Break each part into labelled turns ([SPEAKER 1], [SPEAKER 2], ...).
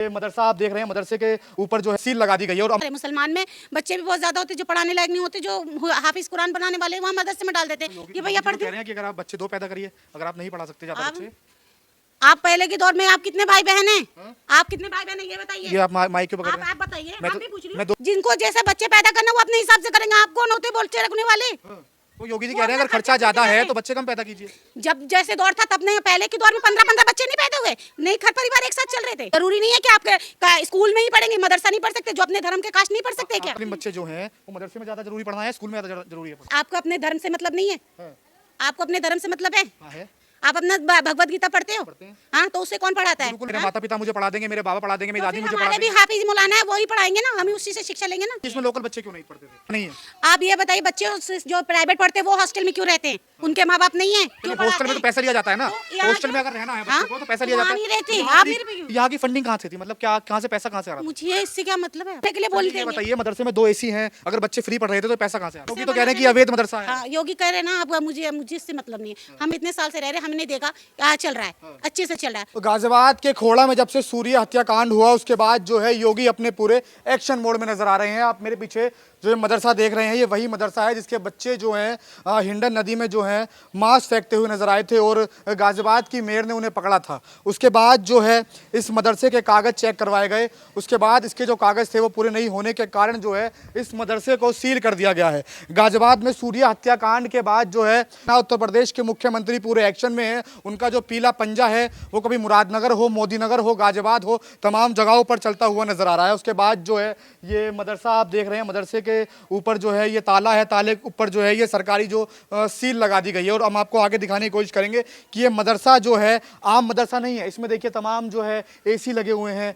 [SPEAKER 1] मदरसा आप देख रहे हैं, मदरसे के ऊपर जो है सील लगा दी गई है। और
[SPEAKER 2] मुसलमान में बच्चे भी बहुत ज्यादा होते जो पढ़ाने लायक नहीं होते, जो हाफिज कुरान बनाने वाले वहाँ मदरसे में डाल देते हैं कि भैया पढ़
[SPEAKER 1] कह रहे हैं कि अगर आप बच्चे 2 पैदा करिए, अगर आप नहीं पढ़ा सकते ज्यादा बच्चे।
[SPEAKER 2] आप पहले के दौर में आप कितने भाई बहन हैं? आप कितने भाई बहन हैं ये बताइए।
[SPEAKER 1] ये आप माइक के पकड़ रहे हैं।
[SPEAKER 2] आप बताइए,
[SPEAKER 1] मैं
[SPEAKER 2] आप
[SPEAKER 1] तो-
[SPEAKER 2] भी पूछ रही
[SPEAKER 1] मैं
[SPEAKER 2] हूँ। जिनको जैसे बच्चे पैदा करना वो अपने हिसाब से करेंगे। आप कौन होते बोलते रखने वाले?
[SPEAKER 1] तो योगी जी कह रहे हैं अगर खर्चा ज्यादा है तो बच्चे कम पैदा कीजिए।
[SPEAKER 2] जब जैसे दौर था तब नहीं, पहले के दौर में 15-15 बच्चे नहीं पैदा हुए, नहीं घर परिवार एक साथ चल रहे थे। जरूरी नहीं है कि आप स्कूल में ही पढ़ेंगे, मदरसा नहीं पढ़ सकते, जो अपने धर्म के कास्ट नहीं पढ़ सकते क्या?
[SPEAKER 1] मुस्लिम बच्चे जो हैं वो मदरसे में ज्यादा जरूरी पढ़ना है, स्कूल में ज्यादा जरूरी है?
[SPEAKER 2] आपको अपने धर्म से मतलब नहीं है? आपको अपने धर्म से मतलब है?
[SPEAKER 1] है।
[SPEAKER 2] आप अपना भगवत गीता पढ़ते हो? हाँ, तो उसे कौन पढ़ाता है?
[SPEAKER 1] मेरे माता पिता मुझे पढ़ा देंगे, मेरे बाबा पढ़ा देंगे, मेरी दादी मुझे पढ़ा
[SPEAKER 2] हमारे भी
[SPEAKER 1] देंगे।
[SPEAKER 2] हाफिज मौलाना है, वही पढ़ाएंगे ना, हम उसी से शिक्षा लेंगे ना।
[SPEAKER 1] इसमें लोकल बच्चे क्यों नहीं पढ़ते थे? नहीं है।
[SPEAKER 2] आप ये बताइए, बच्चे जो प्राइवेट पढ़ते हैं वो हॉस्टल में क्यों रहते हैं? उनके माँ बाप नहीं है, क्यों
[SPEAKER 1] हॉस्टल में तो पैसा लिया जाता है ना।
[SPEAKER 2] तो
[SPEAKER 1] हॉस्टल में अगर रहना है बच्चे को तो पैसा लिया जाता
[SPEAKER 2] नहीं
[SPEAKER 1] है।
[SPEAKER 2] रहते आप मेरे
[SPEAKER 1] यहाँ की फंडिंग कहाँ से थी? मतलब क्या, कहाँ से पैसा कहाँ से आ रहा था?
[SPEAKER 2] मुझे इससे क्या मतलब है? के लिए बोल
[SPEAKER 1] ये
[SPEAKER 2] देंगे।
[SPEAKER 1] बताइए, मदरसे में 2 एसी हैं, अगर बच्चे फ्री पढ़ रहे थे तो पैसा कहाँ से आ रहा है? तो कह रहे हैं कि अवैध मदरसा है।
[SPEAKER 2] हाँ, योगी कह रहे हैं ना, अब मुझे इससे मतलब नहीं है। हम इतने साल से रह रहे, हमने देखा क्या चल रहा है, अच्छे से चल रहा है।
[SPEAKER 1] तो गाजियाबाद के खोड़ा में जब से सूर्य हत्याकांड हुआ उसके बाद जो है योगी अपने पूरे एक्शन मोड में नजर आ रहे हैं। आप मेरे पीछे जो ये मदरसा देख रहे हैं, ये वही मदरसा है जिसके बच्चे जो हैं हिंडन नदी में जो है मांस फेंकते हुए नजर आए थे और गाजियाबाद की मेयर ने उन्हें पकड़ा था। उसके बाद जो है इस मदरसे के कागज चेक करवाए गए, उसके बाद इसके जो कागज थे वो पूरे नहीं होने के कारण जो है इस मदरसे को सील कर दिया गया है। गाजियाबाद में सूर्य हत्याकांड के बाद जो है उत्तर प्रदेश के मुख्यमंत्री पूरे एक्शन में है। उनका जो पीला पंजा है वो कभी मुरादनगर हो, मोदीनगर हो, गाजियाबाद हो, तमाम जगहों पर चलता हुआ नजर आ रहा है। उसके बाद जो है ये मदरसा आप देख रहे हैं, मदरसे के ऊपर जो है ये ताला है, ताले के ऊपर जो है ये सरकारी जो सील लगा दी गई है। और हम आपको आगे दिखाने की कोशिश करेंगे कि ये मदरसा जो है आम मदरसा नहीं है। इसमें देखिए तमाम जो है एसी लगे हुए हैं,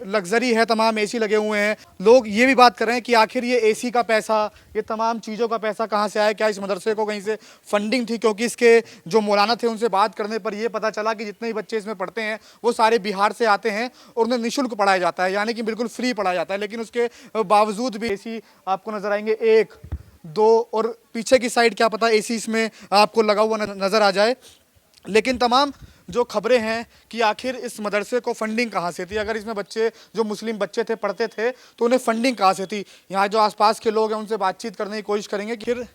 [SPEAKER 1] लग्जरी है, तमाम एसी लगे हुए हैं। लोग ये भी बात कर रहे हैं कि आखिर ये एसी का पैसा, ये तमाम चीज़ों का पैसा कहाँ से आया? क्या इस मदरसे को कहीं से फंडिंग थी? क्योंकि इसके जो मौलाना थे उनसे बात करने पर यह पता चला कि जितने भी बच्चे इसमें पढ़ते हैं वो सारे बिहार से आते हैं और उन्हें निःशुल्क पढ़ाया जाता है, यानी कि बिल्कुल फ्री पढ़ाया जाता है। लेकिन उसके बावजूद भी एसी आपको नजर आएंगे 1, 2 और पीछे की साइड क्या पता एसी इसमें आपको लगा हुआ नजर आ जाए। लेकिन तमाम जो खबरें हैं कि आखिर इस मदरसे को फंडिंग कहाँ से थी, अगर इसमें बच्चे जो मुस्लिम बच्चे थे पढ़ते थे तो उन्हें फंडिंग कहाँ से थी। यहाँ जो आसपास के लोग हैं उनसे बातचीत करने की कोशिश करेंगे। फिर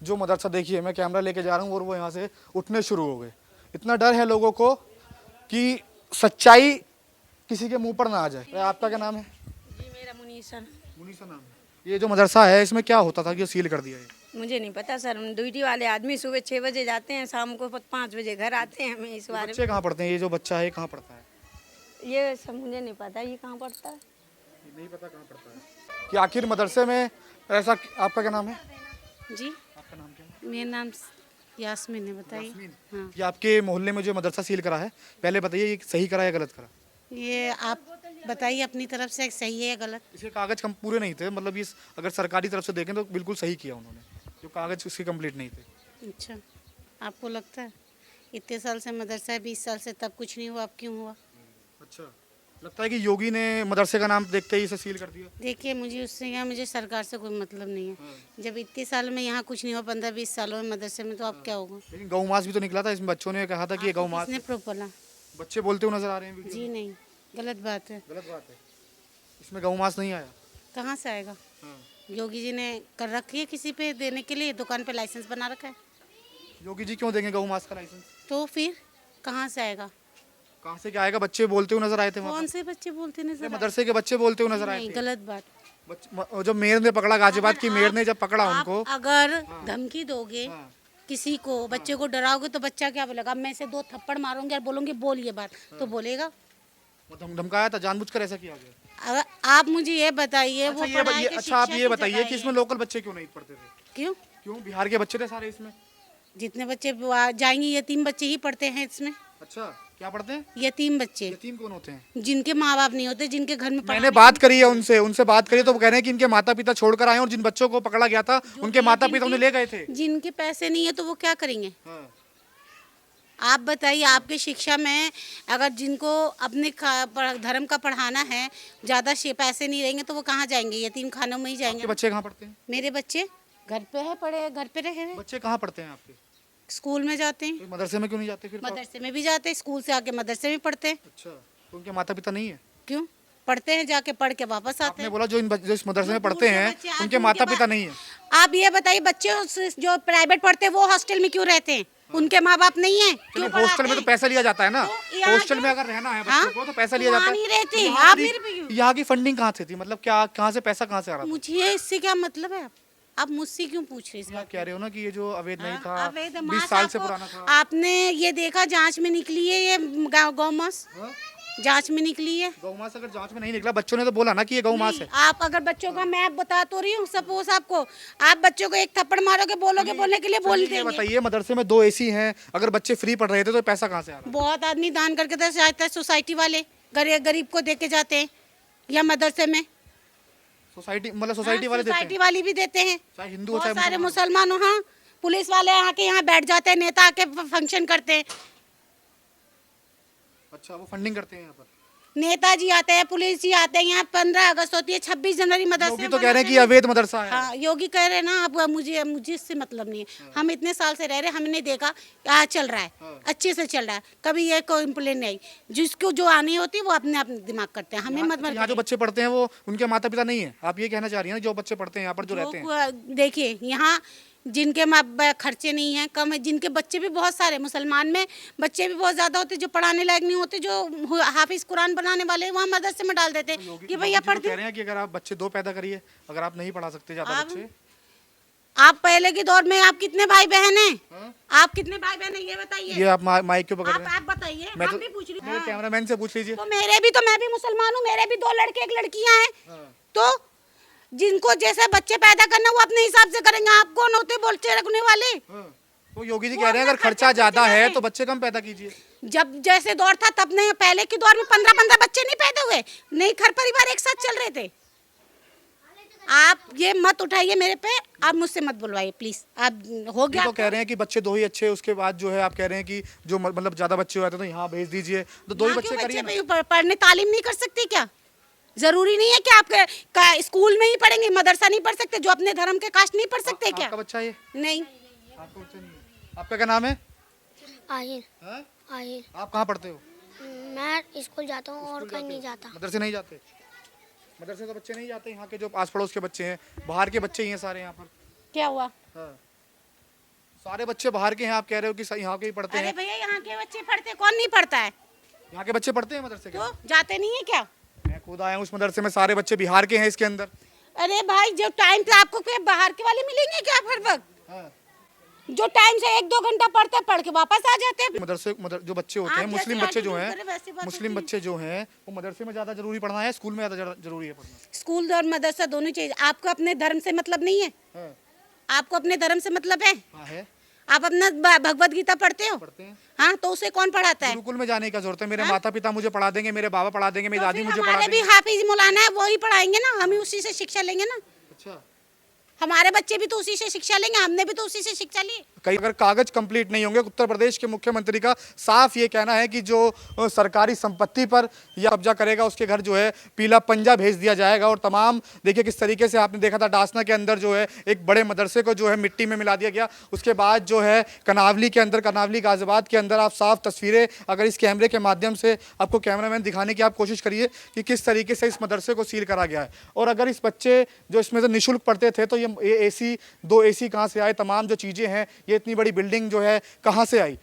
[SPEAKER 1] जो मदरसा देखिए, मैं कैमरा लेके जा रहा हूँ और वो यहाँ से उठने शुरू हो गए। इतना डर है लोगों को कि सच्चाई किसी के मुंह पर ना आ जाए। आपका क्या नाम है?
[SPEAKER 3] जी, मेरा मुनीसा
[SPEAKER 1] नाम है। ये जो मदरसा है इसमें क्या होता था कि सील कर दिया है?
[SPEAKER 3] मुझे नहीं पता सर। ड्यूटी वाले आदमी सुबह 6 बजे जाते हैं, शाम को 5 बजे घर आते हैं। हमें इस बारे
[SPEAKER 1] बच्चे कहाँ पढ़ते हैं? ये जो बच्चा है कहाँ पढ़ता है?
[SPEAKER 3] में ये सब मुझे नहीं पता, ये कहाँ पढ़ता है।
[SPEAKER 1] नहीं पता कहाँ पढ़ता है कि आखिर मदरसे में ऐसा। आपका क्या नाम है?
[SPEAKER 2] जी,
[SPEAKER 1] आपका नाम क्या है?
[SPEAKER 2] मेरा नाम यास्मीन है, बताइए। हाँ,
[SPEAKER 1] ये आपके मोहल्ले में जो मदरसा सील करा है, पहले बताइए ये सही करा या गलत करा?
[SPEAKER 2] ये आप बताइए अपनी तरफ से सही है या गलत?
[SPEAKER 1] इसके कागज कम पूरे नहीं थे, मतलब ये अगर सरकारी तरफ से देखें तो बिल्कुल सही किया उन्होंने, जो कागज उसके कंप्लीट नहीं थे।
[SPEAKER 2] अच्छा, आपको लगता है इतने साल से मदरसा है, 20 साल से, तब कुछ नहीं हुआ, अब क्यों हुआ?
[SPEAKER 1] अच्छा, लगता है कि योगी ने मदरसे का नाम देखते ही इसे सील कर दिया।
[SPEAKER 2] देखिए, मुझे सरकार से कोई मतलब नहीं है। जब इतने साल में यहाँ कुछ नहीं हुआ, 15-20 सालों में मदरसे में, तो अब क्या होगा?
[SPEAKER 1] लेकिन गौ मांस भी तो निकला था इसमें, बच्चों ने कहा था कि ये गौ मांस।
[SPEAKER 2] किसने प्रूफ बोला?
[SPEAKER 1] बच्चे बोलते हुए नजर आ रहे हैं वीडियो
[SPEAKER 2] जी
[SPEAKER 1] में।
[SPEAKER 2] नहीं, गलत बात है।
[SPEAKER 1] गलत बात है, इसमें गौ मांस नहीं आया।
[SPEAKER 2] कहाँ से आएगा? योगी जी ने कर रखी है किसी पे देने के लिए, दुकान पे लाइसेंस बना रखा है।
[SPEAKER 1] योगी जी क्यों देंगे गौ मांस का लाइसेंस?
[SPEAKER 2] तो फिर कहाँ से आएगा?
[SPEAKER 1] कहाँ से क्या आएगा? बच्चे बोलते हुए नजर आए थे वहाँ
[SPEAKER 2] कौन से बच्चे बोलते नजर
[SPEAKER 1] पर।
[SPEAKER 2] आए?
[SPEAKER 1] मदरसे के बच्चे बोलते हुए नजर आए
[SPEAKER 2] नहीं,
[SPEAKER 1] थे।
[SPEAKER 2] गलत बात।
[SPEAKER 1] जब मेयर ने पकड़ा, गाजियाबाद की मेयर ने जब पकड़ा
[SPEAKER 2] आप
[SPEAKER 1] उनको।
[SPEAKER 2] अगर धमकी दोगे
[SPEAKER 1] हाँ।
[SPEAKER 2] किसी को, बच्चे को डराओगे, तो बच्चा क्या बोलेगा? अब मैं इसे 2 थप्पड़ मारूंगी और बोलूंगी बोल ये बात, तो बोलेगा?
[SPEAKER 1] धमकाया था, जानबूझकर ऐसा किया गया।
[SPEAKER 2] अगर आप मुझे ये बताइए, वो पढ़ाई की
[SPEAKER 1] अच्छा आप
[SPEAKER 2] शिक्षा
[SPEAKER 1] ये
[SPEAKER 2] की
[SPEAKER 1] बताइए
[SPEAKER 2] जगह
[SPEAKER 1] कि
[SPEAKER 2] है।
[SPEAKER 1] इसमें लोकल बच्चे क्यों नहीं पढ़ते थे?
[SPEAKER 2] क्यों?
[SPEAKER 1] क्यों, बिहार के बच्चे थे सारे इसमें।
[SPEAKER 2] जितने बच्चे जाएंगे, यतीम बच्चे ही पढ़ते हैं इसमें।
[SPEAKER 1] अच्छा, क्या पढ़ते हैं?
[SPEAKER 2] यतीम बच्चे,
[SPEAKER 1] यतीम कौन होते हैं?
[SPEAKER 2] जिनके माँ बाप नहीं होते, जिनके घर में
[SPEAKER 1] मैंने
[SPEAKER 2] पढ़ाने
[SPEAKER 1] बात करी है उनसे बात करी तो वो कह रहे हैं कि इनके माता पिता छोड़कर आए और जिन बच्चों को पकड़ा गया था उनके माता पिता उन्हें ले गए थे।
[SPEAKER 2] जिनके पैसे नहीं है तो वो क्या करेंगे?
[SPEAKER 1] हाँ।
[SPEAKER 2] आप बताइए, आपके शिक्षा में अगर जिनको अपने धर्म का पढ़ाना है, ज़्यादा पैसे नहीं रहेंगे तो वो कहाँ जाएंगे? यतीम खानों में ही
[SPEAKER 1] आपके
[SPEAKER 2] जाएंगे।
[SPEAKER 1] बच्चे कहाँ पढ़ते हैं?
[SPEAKER 2] मेरे बच्चे घर पे है, पढ़े, घर पे रहे हैं,
[SPEAKER 1] बच्चे कहाँ पढ़ते हैं आपके?
[SPEAKER 2] स्कूल में जाते हैं।
[SPEAKER 1] तो मदरसे में क्यों नहीं जाते फिर?
[SPEAKER 2] मदरसे में भी जाते हैं, स्कूल से आके मदरसे में पढ़ते हैं।
[SPEAKER 1] अच्छा, तो उनके माता पिता नहीं है?
[SPEAKER 2] क्यों? पढ़ते हैं, जाके पढ़ के वापस आते
[SPEAKER 1] आपने
[SPEAKER 2] हैं।
[SPEAKER 1] बोला जो इस मदरसे में
[SPEAKER 2] दूर
[SPEAKER 1] पढ़ते
[SPEAKER 2] से
[SPEAKER 1] हैं
[SPEAKER 2] बच्चे आज
[SPEAKER 1] उनके
[SPEAKER 2] उनके
[SPEAKER 1] माता
[SPEAKER 2] बाद-
[SPEAKER 1] पिता नहीं है।
[SPEAKER 2] आप ये बताइए, बच्चे जो प्राइवेट पढ़ते हैं वो हॉस्टल में क्यों रहते हैं? उनके माँ बाप नहीं है, क्यों
[SPEAKER 1] हॉस्टल
[SPEAKER 2] पढ़ाते
[SPEAKER 1] में तो
[SPEAKER 2] हैं?
[SPEAKER 1] पैसा लिया जाता है ना,
[SPEAKER 2] तो यहाँ
[SPEAKER 1] हॉस्टल
[SPEAKER 2] के-
[SPEAKER 1] में अगर रहना है
[SPEAKER 2] हाँ?
[SPEAKER 1] बच्चों को तो पैसा लिया
[SPEAKER 2] तो
[SPEAKER 1] जाता है।
[SPEAKER 2] वहाँ नहीं रहते,
[SPEAKER 1] तो यहाँ
[SPEAKER 2] आप
[SPEAKER 1] की-
[SPEAKER 2] मेरे पे क्यों?
[SPEAKER 1] यहाँ की फंडिंग कहाँ से थी, मतलब क्या कहाँ से पैसा कहाँ से आ रहा था?
[SPEAKER 2] मुझे इससे क्या मतलब है? आप मुझसे क्यों पूछ रहे हैं इस
[SPEAKER 1] आप
[SPEAKER 2] बात?
[SPEAKER 1] कह रहे हो ना कि ये जो अवैध नहीं था,
[SPEAKER 2] अवैध
[SPEAKER 1] 20
[SPEAKER 2] मांस
[SPEAKER 1] साल से
[SPEAKER 2] आपको-
[SPEAKER 1] पुराना था।
[SPEAKER 2] आपने ये देखा जांच में निकली है ये गौ मांस?
[SPEAKER 1] हाँ?
[SPEAKER 2] जांच में निकली है।
[SPEAKER 1] गौ मास अगर जांच में नहीं निकला, बच्चों ने तो बोला ना कि ये गौ मास है।
[SPEAKER 2] आप अगर बच्चों का, मैं बता तो रही हूँ, सपोज आपको, आप बच्चों को एक थप्पड़ मारोगे, बोलोगे, बोलने के लिए बोल
[SPEAKER 1] ये
[SPEAKER 2] देंगे।
[SPEAKER 1] बताइए, मदरसे में 2 एसी हैं, अगर बच्चे फ्री पढ़ रहे थे तो पैसा कहाँ से आ रहा
[SPEAKER 2] बहुत आदमी दान करके तो जाते हैं, सोसाइटी वाले गरीब को दे के जाते हैं, या मदरसे में
[SPEAKER 1] है? सोसाइटी मतलब सोसाइटी वाले देते
[SPEAKER 2] सोसाइटी
[SPEAKER 1] हैं,
[SPEAKER 2] वाली भी देते हैं।
[SPEAKER 1] चाहे हिंदू हो
[SPEAKER 2] बहुत
[SPEAKER 1] चाहे
[SPEAKER 2] सारे
[SPEAKER 1] मुसलमान
[SPEAKER 2] मुसलमान, हाँ, पुलिस वाले आके यहाँ बैठ जाते हैं, नेता आके फंक्शन करते हैं,
[SPEAKER 1] हो। अच्छा, वो फंडिंग करते हैं यहाँ पर।
[SPEAKER 2] नेताजी आते हैं, पुलिस जी आते हैं। यहाँ 15 अगस्त होती है, 26 जनवरी मदरसे
[SPEAKER 1] योगी
[SPEAKER 2] में
[SPEAKER 1] तो कह रहे हैं कि
[SPEAKER 2] मनाते
[SPEAKER 1] अवैध मदरसा है।
[SPEAKER 2] हाँ, योगी कह रहे हैं ना, अब मुझे इससे मतलब नहीं है। हम इतने साल से रह रहे हैं, हमने देखा क्या चल रहा है, अच्छे से चल रहा है, कभी ये कोई कंप्लेन नहीं। जिसको जो आनी होती है वो अपने अपने दिमाग करते हैं, हमें मत
[SPEAKER 1] यहाँ जो बच्चे पढ़ते हैं वो उनके माता पिता नहीं है, आप ये कहना चाह रही हैं ना, जो बच्चे पढ़ते हैं यहाँ पर जो रहते हैं।
[SPEAKER 2] देखिए, यहाँ जिनके खर्चे नहीं हैं, कम है, जिनके बच्चे भी बहुत सारे, मुसलमान में बच्चे भी बहुत ज्यादा होते, जो पढ़ाने लायक नहीं होते, जो हाफिज कुरान बनाने वाले हैं, वहाँ मदरसे में डाल देते हैं कि भैया पढ़
[SPEAKER 1] कह
[SPEAKER 2] दे।
[SPEAKER 1] रहे हैं कि अगर आप बच्चे 2 पैदा करिए, अगर आप नहीं पढ़ा सकते ज्यादा
[SPEAKER 2] आप-
[SPEAKER 1] बच्चे।
[SPEAKER 2] आप पहले के दौर में आप कितने भाई बहन हैं?
[SPEAKER 1] हाँ?
[SPEAKER 2] आप कितने भाई बहन हैं ये बताइए।
[SPEAKER 1] ये आप माइक के पकड़ रहे हैं।
[SPEAKER 2] आप बताइए,
[SPEAKER 1] मैं
[SPEAKER 2] हम
[SPEAKER 1] तो
[SPEAKER 2] भी पूछ रही
[SPEAKER 1] मेरे
[SPEAKER 2] हूँ।
[SPEAKER 1] कैमरामैन से पूछ लीजिए।
[SPEAKER 2] तो मैं भी मुसलमान हूँ, मेरे भी 2 लड़के 1 लड़कियां हैं।
[SPEAKER 1] हाँ।
[SPEAKER 2] तो जिनको जैसे बच्चे पैदा करना वो अपने हिसाब से करेंगे। आप कौन होते बोलते रखने वाले?
[SPEAKER 1] हाँ। तो योगी जी
[SPEAKER 2] वो
[SPEAKER 1] कह रहे हैं
[SPEAKER 2] अपना
[SPEAKER 1] अगर खर्चा
[SPEAKER 2] खर्चा
[SPEAKER 1] ज्यादा
[SPEAKER 2] बच्चे
[SPEAKER 1] है
[SPEAKER 2] करें।
[SPEAKER 1] तो बच्चे कम पैदा कीजिए।
[SPEAKER 2] जब जैसे दौर था तब नहीं, पहले के दौर में 15-15 बच्चे नहीं पैदा हुए, नहीं घर परिवार एक साथ चल रहे थे। आप ये मत उठाइए मेरे पे, आप मुझसे मत बुलवाइए प्लीज। आप हो
[SPEAKER 1] ये
[SPEAKER 2] गया
[SPEAKER 1] तो कह रहे हैं कि बच्चे 2 ही अच्छे, उसके बाद जो है आप कह रहे हैं कि जो मतलब ज्यादा बच्चे हो जाते हैं तो यहाँ भेज दीजिए, तो 2 ही
[SPEAKER 2] माँ
[SPEAKER 1] बच्चे
[SPEAKER 2] क्यों
[SPEAKER 1] करिए ना।
[SPEAKER 2] पढ़ने तालीम नहीं कर सकते क्या? जरूरी नहीं है कि आप स्कूल में ही पढ़ेंगे, मदरसा नहीं पढ़ सकते? जो अपने धर्म के कास्ट नहीं पढ़ सकते क्या?
[SPEAKER 1] आपका बच्चा ये?
[SPEAKER 2] नहीं।
[SPEAKER 1] आपका बच्चा नहीं है। आपका क्या नाम है?
[SPEAKER 4] आहिर
[SPEAKER 1] हाँ?
[SPEAKER 4] आहिर
[SPEAKER 1] आप कहाँ पढ़ते हो?
[SPEAKER 4] मैं स्कूल जाता हूँ और कहीं नहीं जाता।
[SPEAKER 1] मदरसे नहीं जाते? मदरसे तो बच्चे नहीं जाते, यहाँ के जो आस पड़ोस के बच्चे हैं, बाहर के बच्चे ही हैं सारे यहाँ पर।
[SPEAKER 2] क्या हुआ?
[SPEAKER 1] हाँ। सारे बच्चे बाहर के हैं, आप कह रहे हो कि यहाँ के ही पढ़ते
[SPEAKER 2] अरे
[SPEAKER 1] हैं।
[SPEAKER 2] भैया, यहाँ के बच्चे पढ़ते, कौन नहीं पढ़ता है?
[SPEAKER 1] यहाँ के बच्चे पढ़ते हैं मदरसे के?
[SPEAKER 2] तो जाते नहीं है क्या?
[SPEAKER 1] मैं खुद आया हूँ उस मदरसे में, सारे बच्चे बिहार के हैं इसके अंदर।
[SPEAKER 2] अरे भाई, जो टाइम से आपको क्या बाहर के वाले मिलेंगे क्या हर वक्त?
[SPEAKER 1] हाँ।
[SPEAKER 2] जो टाइम से 1-2 घंटा पढ़ते, पढ़ के वापस आ जाते हैं।
[SPEAKER 1] जो बच्चे होते हैं,
[SPEAKER 2] आप
[SPEAKER 1] मुस्लिम
[SPEAKER 2] जैसे
[SPEAKER 1] बच्चे जो
[SPEAKER 2] आर्टिकल
[SPEAKER 1] हैं,
[SPEAKER 2] करे वैसी बात
[SPEAKER 1] मुस्लिम
[SPEAKER 2] होती है।
[SPEAKER 1] बच्चे जो हैं, वो मदरसे में ज्यादा जरूरी पढ़ना है, स्कूल में ज्यादा जरूरी है पढ़ना?
[SPEAKER 2] स्कूल और मदरसा दोनों चाहिए। आपको अपने धर्म से मतलब नहीं है?
[SPEAKER 1] हाँ।
[SPEAKER 2] आपको अपने धर्म से मतलब है?
[SPEAKER 1] हाँ है,
[SPEAKER 2] आप अपना भगवत गीता पढ़ते हो?
[SPEAKER 1] पढ़ते हैं।
[SPEAKER 2] हाँ, तो उसे कौन पढ़ाता है?
[SPEAKER 1] गुरुकुल में जाने का जरूरत है, मेरे माता पिता मुझे पढ़ा देंगे, मेरे बाबा पढ़ा देंगे, मेरी
[SPEAKER 2] तो
[SPEAKER 1] दादी
[SPEAKER 2] फिर
[SPEAKER 1] मुझे पढ़ा
[SPEAKER 2] हमारे भी
[SPEAKER 1] देंगे।
[SPEAKER 2] हाफिज मौलाना है, वो ही पढ़ाएंगे ना, हम ही उसी से शिक्षा लेंगे ना।
[SPEAKER 1] अच्छा,
[SPEAKER 2] हमारे बच्चे भी तो उसी से शिक्षा लेंगे, हमने भी तो उसी से शिक्षा ली।
[SPEAKER 1] कई अगर कागज कंप्लीट नहीं होंगे, उत्तर प्रदेश के मुख्यमंत्री का साफ ये कहना है कि जो सरकारी संपत्ति पर या कब्जा करेगा उसके घर जो है पीला पंजा भेज दिया जाएगा। और तमाम देखिए किस तरीके से आपने देखा था डासना के अंदर जो है एक बड़े मदरसे को जो है मिट्टी में मिला दिया गया। उसके बाद जो है कनावली के अंदर, कनावली गाजियाबाद के अंदर आप साफ तस्वीरें अगर इस कैमरे के माध्यम से आपको कैमरामैन दिखाने की आप कोशिश करिए कि किस तरीके से इस मदरसे को सील करा गया है। और अगर इस बच्चे जो इसमें से निःशुल्क पढ़ते थे तो ये AC 2 AC कहाँ से आए, तमाम जो चीज़ें हैं, ये इतनी बड़ी बिल्डिंग जो है कहाँ से आई।